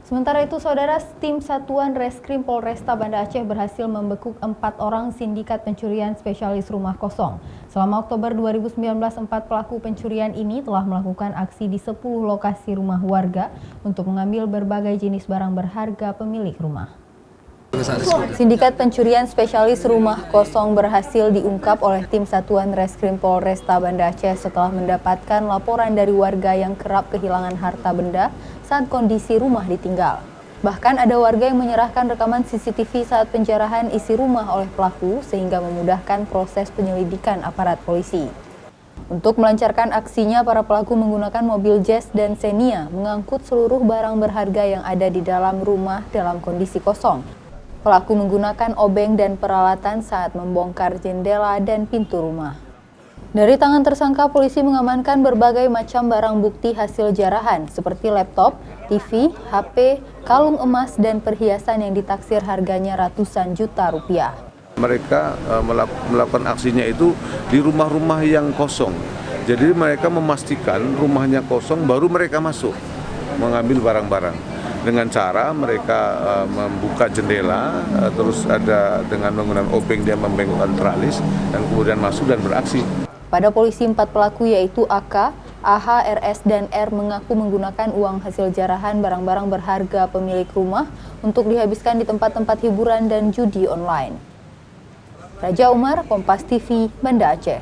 Sementara itu, saudara, tim Satuan Reskrim Polresta Banda Aceh berhasil membekuk 4 orang sindikat pencurian spesialis rumah kosong. Selama Oktober 2019, 4 pelaku pencurian ini telah melakukan aksi di 10 lokasi rumah warga untuk mengambil berbagai jenis barang berharga pemilik rumah. Sindikat pencurian spesialis rumah kosong berhasil diungkap oleh tim Satuan Reskrim Polresta Banda Aceh setelah mendapatkan laporan dari warga yang kerap kehilangan harta benda saat kondisi rumah ditinggal. Bahkan ada warga yang menyerahkan rekaman CCTV saat penjarahan isi rumah oleh pelaku sehingga memudahkan proses penyelidikan aparat polisi. Untuk melancarkan aksinya, para pelaku menggunakan mobil Jazz dan Xenia mengangkut seluruh barang berharga yang ada di dalam rumah dalam kondisi kosong. Pelaku menggunakan obeng dan peralatan saat membongkar jendela dan pintu rumah. Dari tangan tersangka, polisi mengamankan berbagai macam barang bukti hasil jarahan seperti laptop, TV, HP, kalung emas, dan perhiasan yang ditaksir harganya ratusan juta rupiah. Mereka melakukan aksinya itu di rumah-rumah yang kosong. Jadi mereka memastikan rumahnya kosong baru mereka masuk mengambil barang-barang. Dengan cara mereka membuka jendela, terus ada dengan menggunakan obeng dia membengkokkan tralis dan kemudian masuk dan beraksi. Pada polisi, 4 pelaku yaitu AK, AH, RS, dan R mengaku menggunakan uang hasil jarahan barang-barang berharga pemilik rumah untuk dihabiskan di tempat-tempat hiburan dan judi online. Raja Umar, Kompas TV, Banda Aceh.